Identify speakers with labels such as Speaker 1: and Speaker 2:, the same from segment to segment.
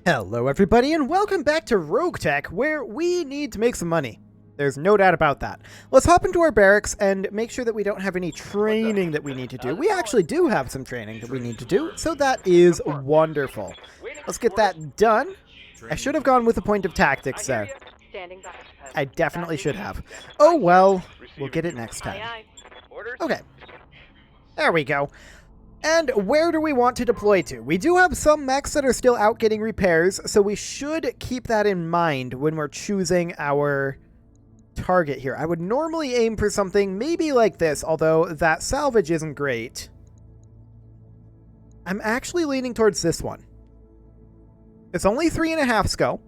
Speaker 1: Hello everybody and welcome back to RogueTech, where we need to make some money. There's no doubt about that. Let's hop into our barracks and make sure that we don't have any training that we need to do. We actually do have some training that we need to do, so that is wonderful. Let's get that done. I should have gone with a point of tactics there. I definitely should have. Oh well, we'll get it next time. Okay. There we go. And where do we want to deploy to? We do have some mechs that are still out getting repairs, so we should keep that in mind when we're choosing our target here. I would normally aim for something maybe like this, although that salvage isn't great. I'm actually leaning towards this one. It's only 3.5 skull.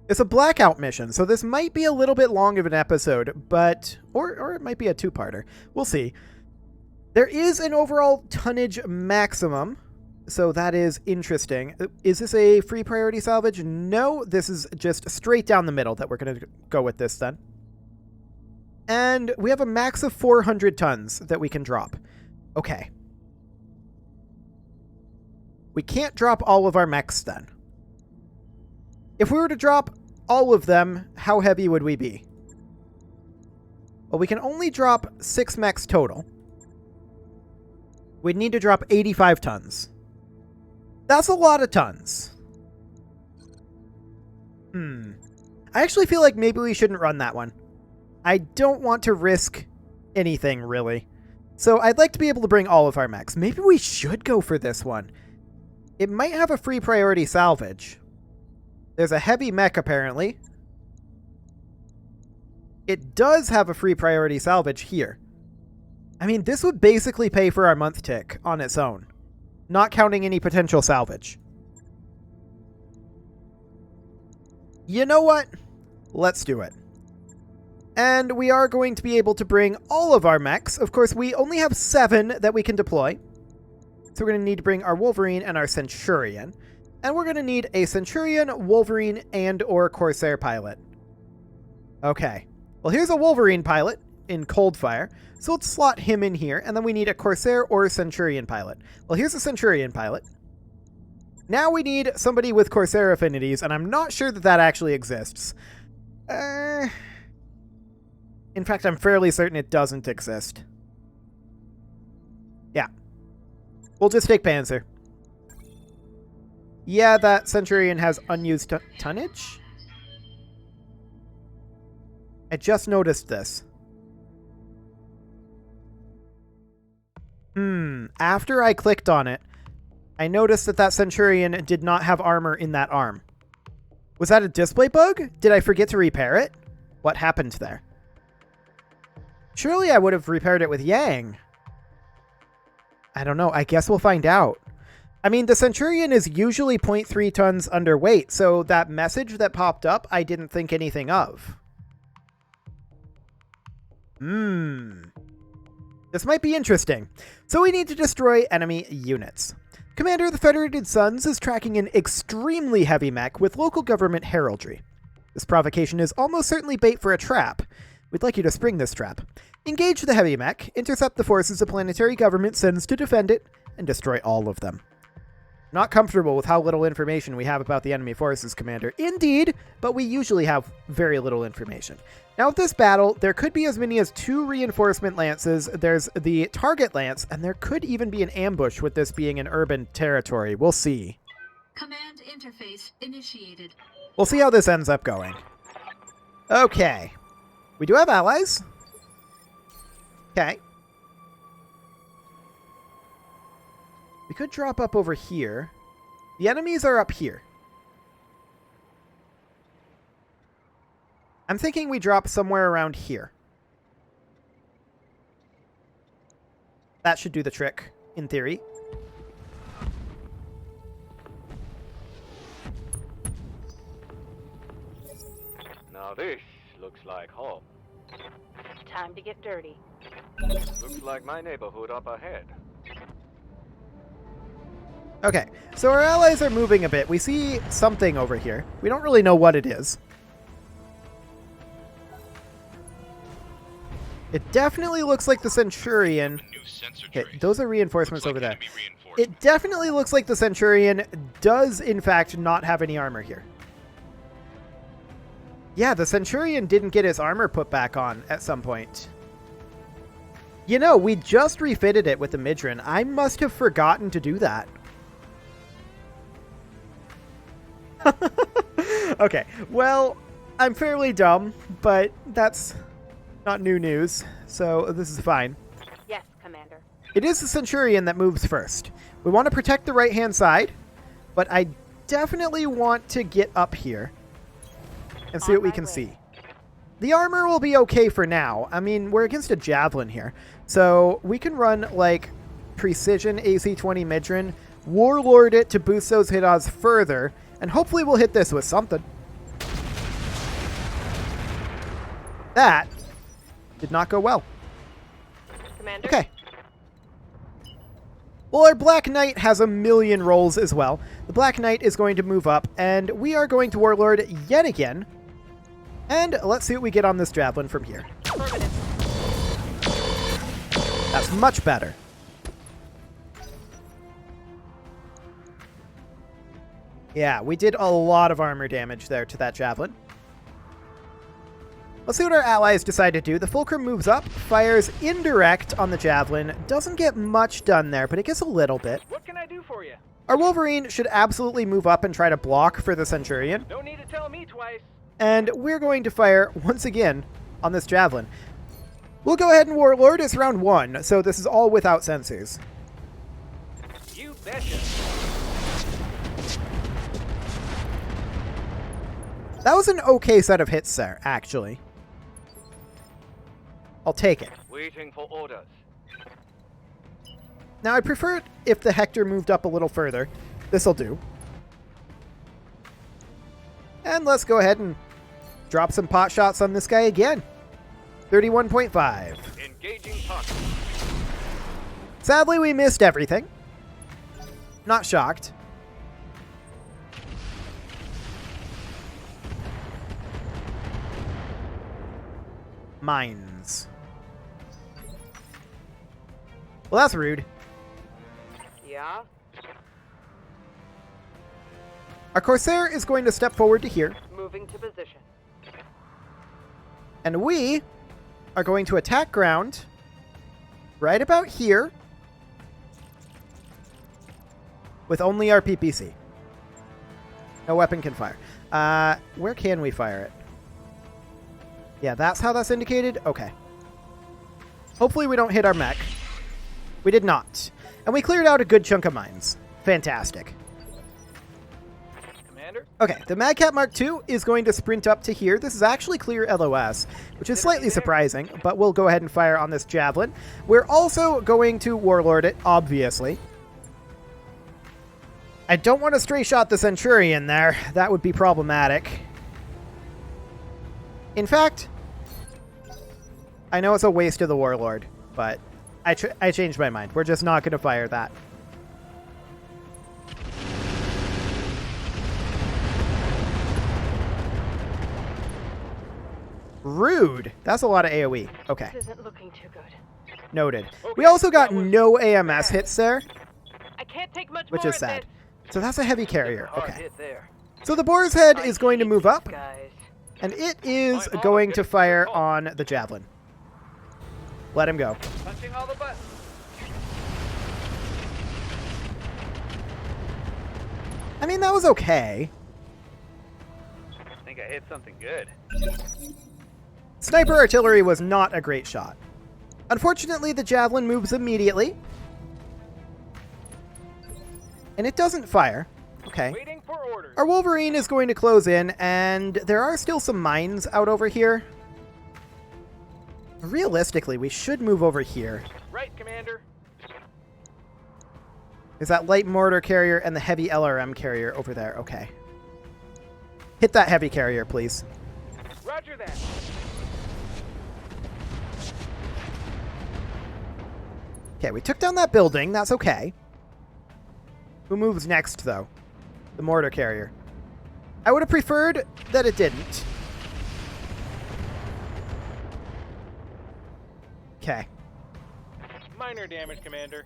Speaker 1: It's a blackout mission, so this might be a little bit long of an episode, but or it might be a two-parter. We'll see. There is an overall tonnage maximum, so that is interesting. Is this a free priority salvage? No, this is just straight down the middle that we're going to go with this then. And we have a max of 400 tons that we can drop. Okay. We can't drop all of our mechs then. If we were to drop all of them, how heavy would we be? Well, we can only drop 6 mechs total. We'd need to drop 85 tons. That's a lot of tons. I actually feel like maybe we shouldn't run that one. I don't want to risk anything, really. So I'd like to be able to bring all of our mechs. Maybe we should go for this one. It might have a free priority salvage. There's a heavy mech, apparently. It does have a free priority salvage here. I mean, this would basically pay for our month tick on its own, not counting any potential salvage. You know what? Let's do it. And we are going to be able to bring all of our mechs. Of course, we only have 7 that we can deploy. So we're going to need to bring our Wolverine and our Centurion. And we're going to need a Centurion, Wolverine, and or Corsair pilot. Okay. Well, here's a Wolverine pilot in Coldfire. So let's slot him in here, and then we need a Corsair or a Centurion pilot. Well, here's a Centurion pilot. Now we need somebody with Corsair affinities, and I'm not sure that that actually exists. In fact, I'm fairly certain it doesn't exist. Yeah. We'll just take Panzer. Yeah, that Centurion has unused tonnage? I just noticed this. After I clicked on it, I noticed that that Centurion did not have armor in that arm. Was that a display bug? Did I forget to repair it? What happened there? Surely I would have repaired it with Yang. I don't know. I guess we'll find out. I mean, the Centurion is usually 0.3 tons underweight, so that message that popped up, I didn't think anything of. This might be interesting. So we need to destroy enemy units. Commander of the Federated Suns is tracking an extremely heavy mech with local government heraldry. This provocation is almost certainly bait for a trap. We'd like you to spring this trap. Engage the heavy mech, intercept the forces the planetary government sends to defend it, and destroy all of them. Not comfortable with how little information we have about the enemy forces, Commander. Indeed, but we usually have very little information. Now, with this battle, there could be as many as 2 reinforcement lances. There's the target lance, and there could even be an ambush with this being an urban territory. We'll see.
Speaker 2: Command interface initiated.
Speaker 1: We'll see how this ends up going. Okay. We do have allies. Okay. We could drop up over here. The enemies are up here. I'm thinking we drop somewhere around here. That should do the trick, in theory.
Speaker 3: Now this looks like home.
Speaker 4: Time to get dirty.
Speaker 3: Looks like my neighborhood up ahead.
Speaker 1: Okay, so our allies are moving a bit. We see something over here. We don't really know what it is. It definitely looks like the Centurion...
Speaker 5: New sensor
Speaker 1: Okay,
Speaker 5: trace.
Speaker 1: those are reinforcements
Speaker 5: Looks
Speaker 1: over
Speaker 5: like
Speaker 1: there.
Speaker 5: enemy reinforcements.
Speaker 1: It definitely looks like the Centurion does, in fact, not have any armor here. Yeah, the Centurion didn't get his armor put back on at some point. You know, we just refitted it with the Midran. I must have forgotten to do that. Okay, well, I'm fairly dumb, but that's not new news, so this is fine.
Speaker 4: Yes, Commander.
Speaker 1: It is the Centurion that moves first. We want to protect the right-hand side, but I definitely want to get up here and see
Speaker 4: On
Speaker 1: what we
Speaker 4: my
Speaker 1: can
Speaker 4: way.
Speaker 1: see. The armor will be okay for now. I mean, we're against a Javelin here, so we can run, like, Precision AC-20 Midran, Warlord it to boost those hit odds further, and hopefully we'll hit this with something. That did not go well.
Speaker 4: Commander?
Speaker 1: Okay. Well, our Black Knight has a million rolls as well. The Black Knight is going to move up, and we are going to Warlord yet again. And let's see what we get on this Javelin from here.
Speaker 4: Affirmative.
Speaker 1: That's much better. Yeah, we did a lot of armor damage there to that Javelin. Let's see what our allies decide to do. The Fulcrum moves up, fires indirect on the Javelin. Doesn't get much done there, but it gets a little bit.
Speaker 6: What can I do for you?
Speaker 1: Our Wolverine should absolutely move up and try to block for the Centurion.
Speaker 6: No need to tell me twice.
Speaker 1: And we're going to fire once again on this Javelin. We'll go ahead and Warlord. It's round 1, so this is all without sensors.
Speaker 6: You betcha.
Speaker 1: That was an okay set of hits there, actually. I'll take it.
Speaker 3: Waiting for orders.
Speaker 1: Now, I'd prefer it if the Hector moved up a little further. This'll do. And let's go ahead and drop some pot shots on this guy again. 31.5.
Speaker 3: Engaging target.
Speaker 1: Sadly, we missed everything. Not shocked. Mines. Well, that's rude.
Speaker 6: Yeah?
Speaker 1: Our Corsair is going to step forward to here,
Speaker 6: Moving to position.
Speaker 1: and we are going to attack ground right about here with only our PPC. No weapon can fire. Where can we fire it? Yeah, that's how that's indicated? Okay. Hopefully we don't hit our mech. We did not. And we cleared out a good chunk of mines. Fantastic.
Speaker 6: Commander?
Speaker 1: Okay, the Madcat Mark II is going to sprint up to here. This is actually clear LOS, which is slightly surprising, but we'll go ahead and fire on this Javelin. We're also going to Warlord it, obviously. I don't want to stray shot the Centurion there. That would be problematic. In fact, I know it's a waste of the Warlord, but I changed my mind. We're just not going to fire that. Rude. That's a lot of AoE. Okay,
Speaker 4: This isn't looking too good.
Speaker 1: noted. We
Speaker 6: Okay,
Speaker 1: also got
Speaker 6: that was
Speaker 1: no AMS hits there,
Speaker 4: I can't take much
Speaker 1: which
Speaker 4: more
Speaker 1: is
Speaker 4: of
Speaker 1: sad.
Speaker 4: this.
Speaker 1: So that's a heavy carrier.
Speaker 6: Hard
Speaker 1: Okay.
Speaker 6: hit there.
Speaker 1: So the Boar's Head is going to move up,
Speaker 6: Guys.
Speaker 1: and it is going to fire on the Javelin. Let him go.
Speaker 6: Punching all the buttons.
Speaker 1: I mean, that was okay.
Speaker 6: I think I hit something good.
Speaker 1: Sniper artillery was not a great shot. Unfortunately, the Javelin moves immediately. And it doesn't fire. Okay.
Speaker 6: Waiting for orders.
Speaker 1: Our Wolverine is going to close in, and there are still some mines out over here. Realistically, we should move over here.
Speaker 6: Right, Commander.
Speaker 1: Is that light mortar carrier and the heavy LRM carrier over there? Okay. Hit that heavy carrier, please.
Speaker 6: Roger that.
Speaker 1: Okay, we took down that building. That's okay. Who moves next, though? The mortar carrier. I would have preferred that it didn't. Okay.
Speaker 5: Minor damage, Commander.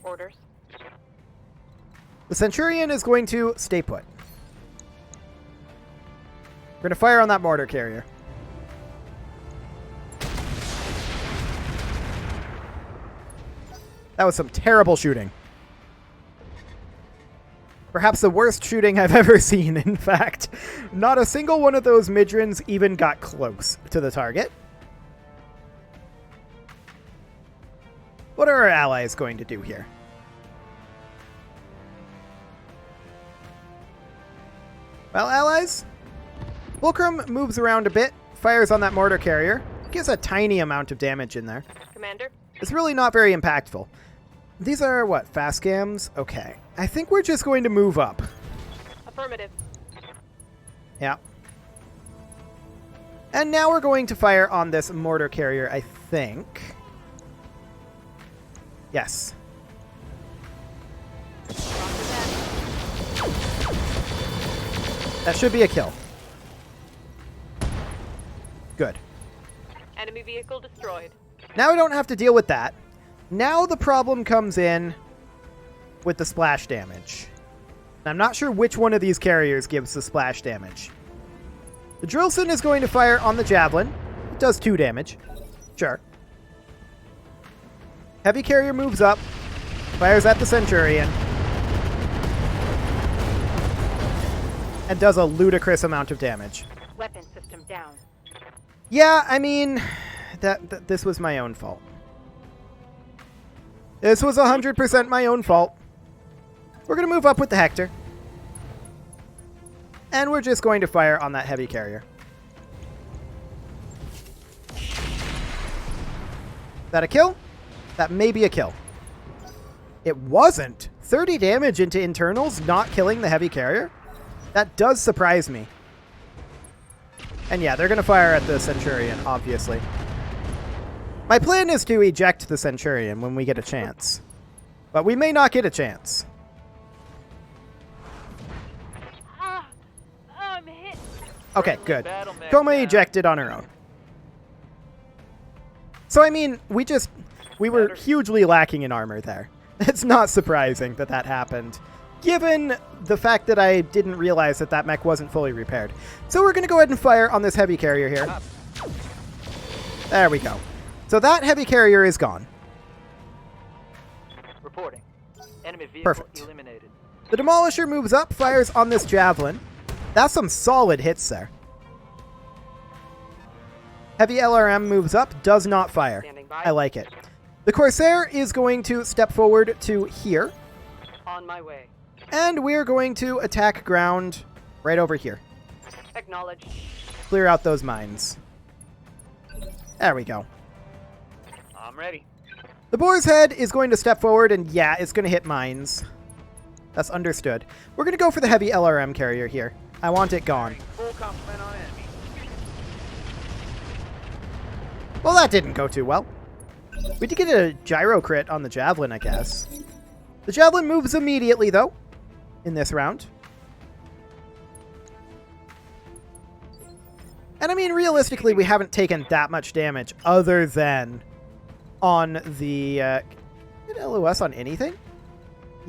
Speaker 4: Orders.
Speaker 1: The Centurion is going to stay put. We're going to fire on that mortar carrier. That was some terrible shooting. Perhaps the worst shooting I've ever seen, in fact. Not a single one of those Midrons even got close to the target. What are our allies going to do here? Well, allies, Fulcrum moves around a bit, fires on that mortar carrier, gets a tiny amount of damage in there.
Speaker 4: Commander.
Speaker 1: It's really not very impactful. These are, what, fast scams? Okay. I think we're just going to move up.
Speaker 4: Affirmative.
Speaker 1: Yeah. And now we're going to fire on this mortar carrier, I think. Yes.
Speaker 4: Roger that.
Speaker 1: That should be a kill. Good.
Speaker 4: Enemy vehicle destroyed.
Speaker 1: Now we don't have to deal with that. Now the problem comes in with the splash damage. I'm not sure which one of these carriers gives the splash damage. The Drillson is going to fire on the Javelin. It does 2 damage. Sure. Heavy carrier moves up, fires at the Centurion, and does a ludicrous amount of damage.
Speaker 4: Weapon system down.
Speaker 1: Yeah, I mean, this was my own fault. This was 100% my own fault. We're going to move up with the Hector. And we're just going to fire on that heavy carrier. Is that a kill? That may be a kill. It wasn't. 30 damage into internals, not killing the heavy carrier? That does surprise me. And yeah, they're going to fire at the Centurion, obviously. My plan is to eject the Centurion when we get a chance. But we may not get a chance.
Speaker 4: I'm hit.
Speaker 1: Okay, good.
Speaker 6: Battle mech
Speaker 1: Coma
Speaker 6: down.
Speaker 1: ejected on her own. So, I mean, we were hugely lacking in armor there. It's not surprising that that happened, given the fact that I didn't realize that that mech wasn't fully repaired. So we're going to go ahead and fire on this heavy carrier here. There we go. So that heavy carrier is gone.
Speaker 6: Reporting. Enemy vehicle
Speaker 1: Perfect.
Speaker 6: eliminated.
Speaker 1: The Demolisher moves up, fires on this Javelin. That's some solid hits there. Heavy LRM moves up, does not fire.
Speaker 4: Standing by.
Speaker 1: I like it. The Corsair is going to step forward to here,
Speaker 4: On my way.
Speaker 1: and we're going to attack ground right over here.
Speaker 4: Acknowledged.
Speaker 1: Clear out those mines. There we go.
Speaker 6: I'm ready.
Speaker 1: The Boar's Head is going to step forward, and yeah, it's going to hit mines. That's understood. We're going to go for the heavy LRM carrier here. I want it gone.
Speaker 6: Full complement on enemy.
Speaker 1: Well, that didn't go too well. We did get a gyro crit on the Javelin, I guess. The Javelin moves immediately, though, in this round. And I mean, realistically, we haven't taken that much damage other than on the... did LOS on anything?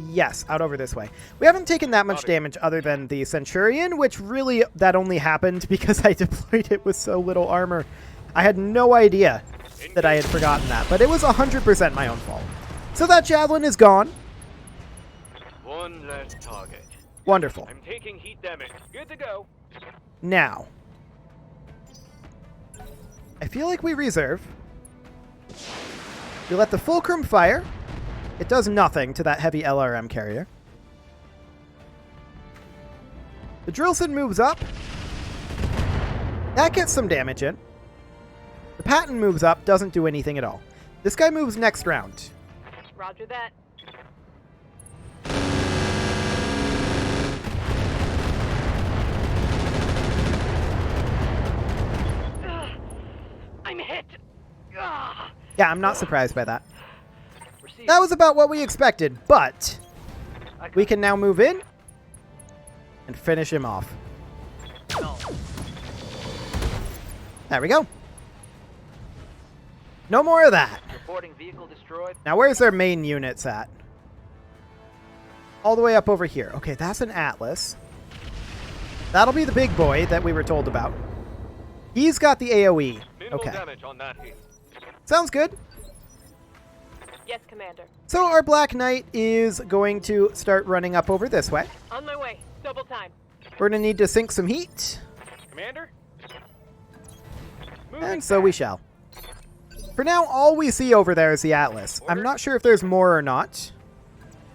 Speaker 1: Yes, out over this way. We haven't taken that much damage other than the Centurion, which really, that only happened because I deployed it with so little armor. I had no idea that I had forgotten that, but it was 100% my own fault. So that Javelin is gone.
Speaker 3: One less target.
Speaker 1: Wonderful.
Speaker 3: I'm taking heat damage. Good to go.
Speaker 1: Now, I feel like we reserve. We let the Fulcrum fire. It does nothing to that heavy LRM carrier. The Drillson moves up. That gets some damage in. The Patton moves up, doesn't do anything at all. This guy moves next round.
Speaker 4: Roger that. I'm hit.
Speaker 1: Yeah, I'm not surprised by that.
Speaker 6: Receive.
Speaker 1: That was about what we expected, but we can now move in and finish him off.
Speaker 6: No.
Speaker 1: There we go. No more of that.
Speaker 6: Reporting vehicle destroyed.
Speaker 1: Now, where's their main units at? All the way up over here. Okay, that's an Atlas. That'll be the big boy that we were told about. He's got the AoE.
Speaker 3: Minimal
Speaker 1: Okay.
Speaker 3: damage on that hit.
Speaker 1: Sounds good.
Speaker 4: Yes, Commander.
Speaker 1: So our Black Knight is going to start running up over this way.
Speaker 4: On my way. Double time.
Speaker 1: We're going to need to sink some heat.
Speaker 5: Commander? Moving
Speaker 1: And so we shall. For now, all we see over there is the Atlas. I'm not sure if there's more or not.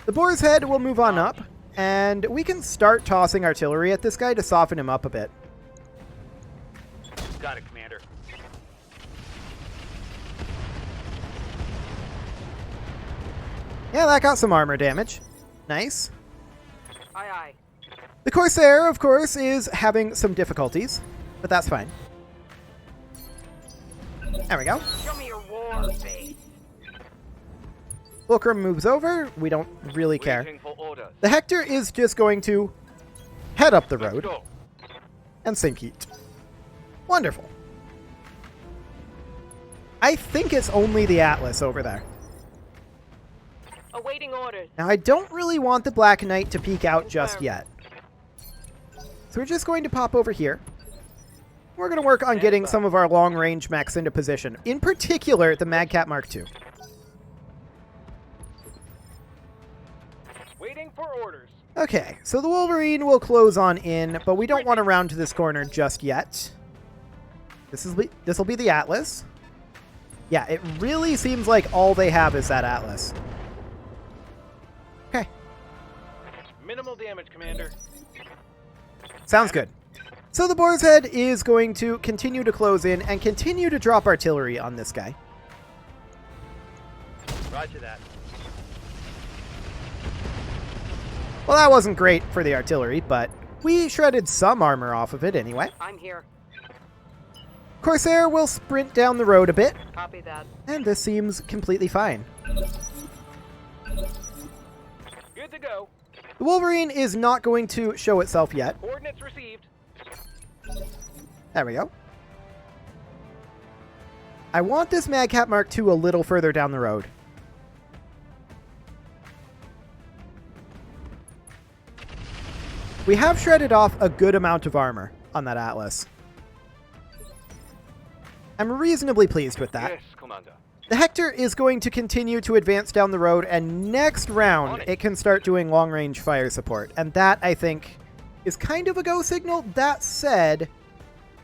Speaker 1: The Boar's Head will move on up, and we can start tossing artillery at this guy to soften him up a bit.
Speaker 6: Got it, Commander.
Speaker 1: Yeah, that got some armor damage. Nice.
Speaker 4: Aye, aye.
Speaker 1: The Corsair, of course, is having some difficulties, but that's fine. There we go.
Speaker 4: Show me your war face.
Speaker 1: Fulcrum moves over. We don't really care.
Speaker 3: Waiting for orders.
Speaker 1: The Hector is just going to head up the
Speaker 3: Let's
Speaker 1: road
Speaker 3: go.
Speaker 1: and sink heat. Wonderful. I think it's only the Atlas over there.
Speaker 4: Awaiting orders.
Speaker 1: Now, I don't really want the Black Knight to peek out just yet. So we're just going to pop over here. We're going to work on getting some of our long-range mechs into position. In particular, the Madcat Mark II.
Speaker 5: Waiting for orders.
Speaker 1: Okay, so the Wolverine will close on in, but we don't want to round to this corner just yet. This will be the Atlas. Yeah, it really seems like all they have is that Atlas. Okay,
Speaker 5: Minimal damage, Commander.
Speaker 1: sounds good. So the Boar's Head is going to continue to close in and continue to drop artillery on this guy.
Speaker 6: Roger that.
Speaker 1: Well, that wasn't great for the artillery, but we shredded some armor off of it anyway.
Speaker 4: I'm here.
Speaker 1: Corsair will sprint down the road a bit,
Speaker 4: Copy that.
Speaker 1: and this seems completely fine.
Speaker 5: Good to go.
Speaker 1: The Wolverine is not going to show itself yet.
Speaker 5: Coordinates received.
Speaker 1: There we go. I want this Madcat Mark II a little further down the road. We have shredded off a good amount of armor on that Atlas. I'm reasonably pleased with that.
Speaker 3: Yes, Commander.
Speaker 1: The Hector is going to continue to advance down the road, and next round it can start doing long-range fire support. And that, I think, is kind of a go signal. That said,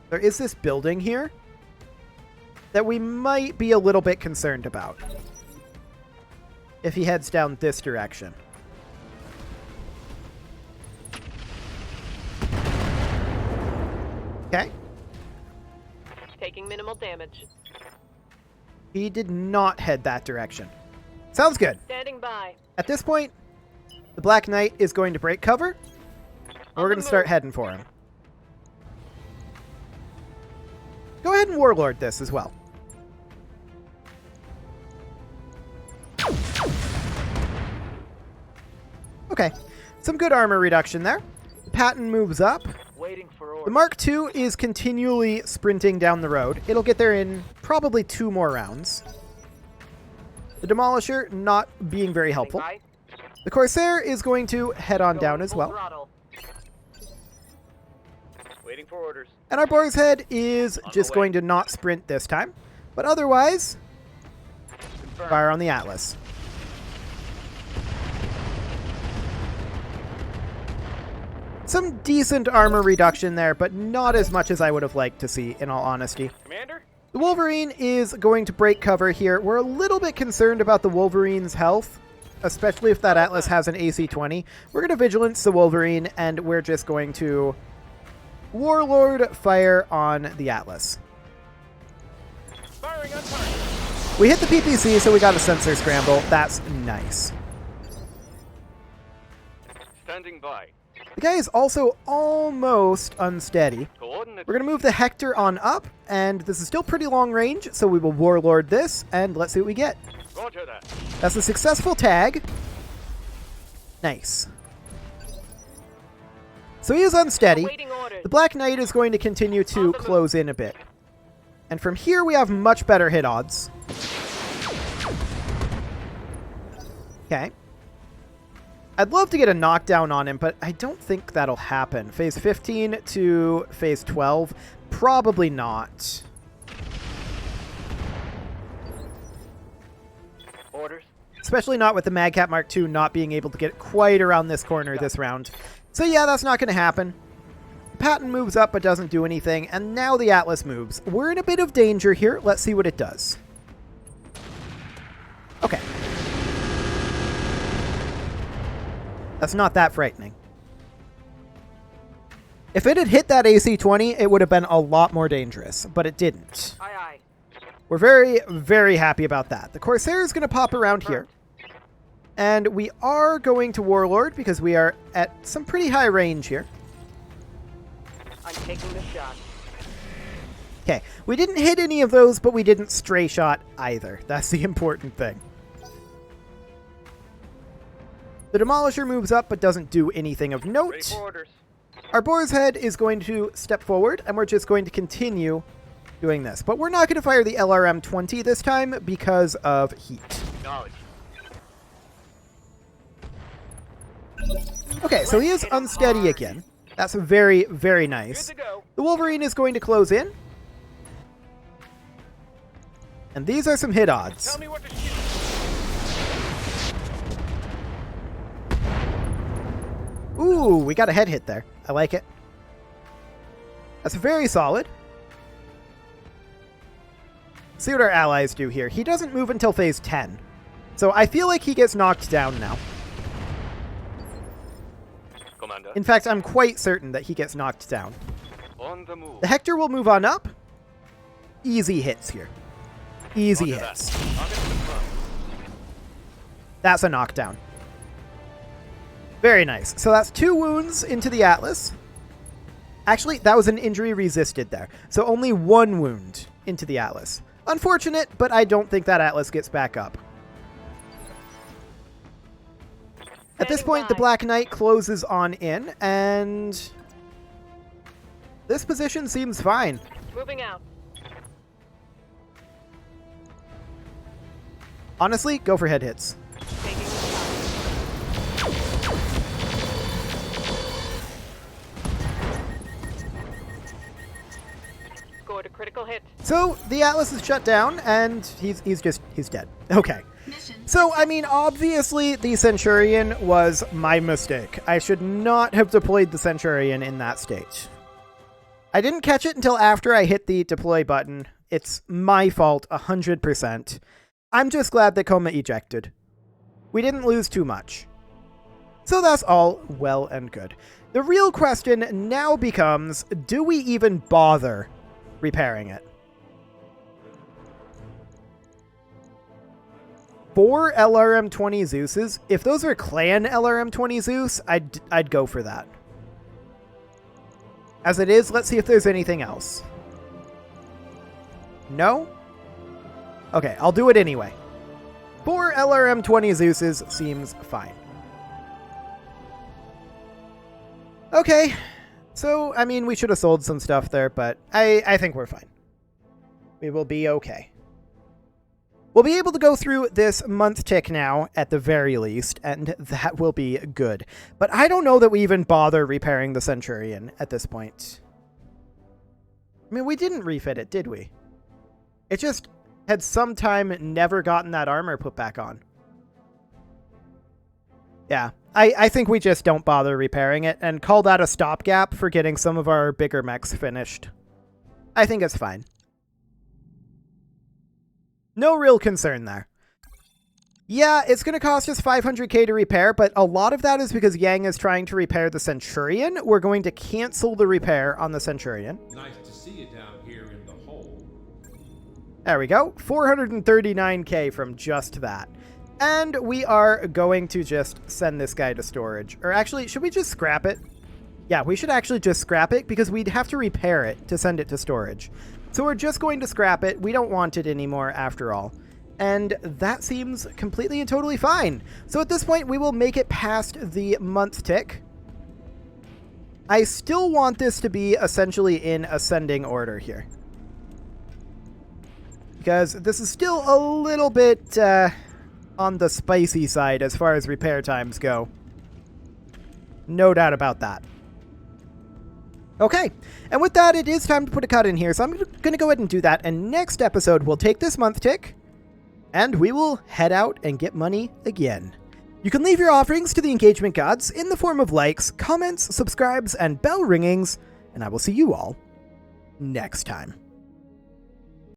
Speaker 1: there is this building here that we might be a little bit concerned about if he heads down this direction. Okay.
Speaker 4: Taking minimal damage.
Speaker 1: He did not head that direction. Sounds good.
Speaker 4: Standing by.
Speaker 1: At this point, the Black Knight is going to break cover. And we're going to start heading for him. Go ahead and Warlord this as well. Okay, some good armor reduction there. The Patton moves up.
Speaker 6: Waiting for orders.
Speaker 1: The Mark II is continually sprinting down the road. It'll get there in probably 2 more rounds. The Demolisher not being very helpful.
Speaker 4: By.
Speaker 1: The Corsair is going to head on down as
Speaker 4: Full
Speaker 1: well.
Speaker 4: throttle.
Speaker 6: Waiting for orders.
Speaker 1: And our Boar's Head is just
Speaker 6: way.
Speaker 1: going to not sprint this time. But otherwise,
Speaker 6: Confirmed.
Speaker 1: fire on the Atlas. Some decent armor reduction there, but not as much as I would have liked to see, in all honesty.
Speaker 5: Commander?
Speaker 1: The Wolverine is going to break cover here. We're a little bit concerned about the Wolverine's health, especially if that Atlas has an AC-20. We're going to Vigilance the Wolverine, and we're just going to Warlord fire on the Atlas.
Speaker 5: Firing on target.
Speaker 1: We hit the PPC, so we got a sensor scramble. That's nice.
Speaker 3: Standing by.
Speaker 1: The guy is also almost unsteady.
Speaker 3: Coordinates.
Speaker 1: We're going to move the Hector on up, and this is still pretty long range, so we will Warlord this, and let's see what we get.
Speaker 3: Roger that.
Speaker 1: That's a successful tag. Nice. So he is unsteady.
Speaker 4: Awaiting orders.
Speaker 1: The Black Knight is going to continue to close in a bit. And from here we have much better hit odds. Okay. I'd love to get a knockdown on him, but I don't think that'll happen. Phase 15 to phase 12, probably not.
Speaker 6: Orders.
Speaker 1: Especially not with the Madcap Mark II not being able to get quite around this corner this round. So yeah, that's not going to happen. Patton moves up but doesn't do anything, and now the Atlas moves. We're in a bit of danger here. Let's see what it does. Okay. That's not that frightening. If it had hit that AC-20, it would have been a lot more dangerous, but it didn't.
Speaker 4: Aye, aye.
Speaker 1: We're very, very happy about that. The Corsair is going to pop around here. And we are going to Warlord because we are at some pretty high range here.
Speaker 4: I'm taking the shot.
Speaker 1: Okay, we didn't hit any of those, but we didn't stray shot either. That's the important thing. The Demolisher moves up but doesn't do anything of
Speaker 6: Ready
Speaker 1: note.
Speaker 6: for orders.
Speaker 1: Our Boar's Head is going to step forward, and we're just going to continue doing this. But we're not going to fire the LRM-20 this time because of heat.
Speaker 6: Knowledge.
Speaker 1: Okay, so he is unsteady again. That's very, very nice.
Speaker 5: Good to go.
Speaker 1: The Wolverine is going to close in. And these are some hit odds.
Speaker 5: Tell me what to shoot.
Speaker 1: Ooh, we got a head hit there. I like it. That's very solid. See what our allies do here. He doesn't move until phase 10. So I feel like he gets knocked down now.
Speaker 3: Commander.
Speaker 1: In fact, I'm quite certain that he gets knocked down.
Speaker 3: On the move.
Speaker 1: The Hector will move on up. Easy hits here. Easy
Speaker 3: Roger
Speaker 1: hits.
Speaker 3: that. Target confirmed.
Speaker 1: That's a knockdown. Very nice. So that's 2 wounds into the Atlas. Actually, that was an injury resisted there. So only 1 wound into the Atlas. Unfortunate, but I don't think that Atlas gets back up. At this point, the Black Knight closes on in, and this position seems fine.
Speaker 4: Moving out.
Speaker 1: Honestly, go for head hits.
Speaker 4: Taking the shot. Scored a critical hit.
Speaker 1: So the Atlas is shut down, and he's dead. Okay.
Speaker 2: Mission.
Speaker 1: So, I mean, obviously the Centurion was my mistake. I should not have deployed the Centurion in that state. I didn't catch it until after I hit the deploy button. It's my fault, 100%. I'm just glad that Coma ejected. We didn't lose too much. So that's all well and good. The real question now becomes, do we even bother repairing it? 4 LRM-20 Zeuses? If those are clan LRM-20 Zeus, I'd go for that. As it is, let's see if there's anything else. No? Okay, I'll do it anyway. 4 LRM-20 Zeuses seems fine. Okay, so, I mean, we should have sold some stuff there, but I think we're fine. We will be okay. We'll be able to go through this month tick now, at the very least, and that will be good. But I don't know that we even bother repairing the Centurion at this point. I mean, we didn't refit it, did we? It just had sometime never gotten that armor put back on. Yeah, I think we just don't bother repairing it, and call that a stopgap for getting some of our bigger mechs finished. I think it's fine. No real concern there. Yeah, it's going to cost us 500k to repair, but a lot of that is because Yang is trying to repair the Centurion. We're going to cancel the repair on the Centurion.
Speaker 7: Nice to see you down here in the hole.
Speaker 1: There we go. 439k from just that. And we are going to just send this guy to storage. Or actually, should we just scrap it? Yeah, we should actually just scrap it because we'd have to repair it to send it to storage. So we're just going to scrap it. We don't want it anymore after all. And that seems completely and totally fine. So at this point, we will make it past the month tick. I still want this to be essentially in ascending order here. Because this is still a little bit on the spicy side as far as repair times go. No doubt about that. Okay, and with that, it is time to put a cut in here, so I'm going to go ahead and do that, and next episode we'll take this month tick, and we will head out and get money again. You can leave your offerings to the engagement gods in the form of likes, comments, subscribes, and bell ringings, and I will see you all next time.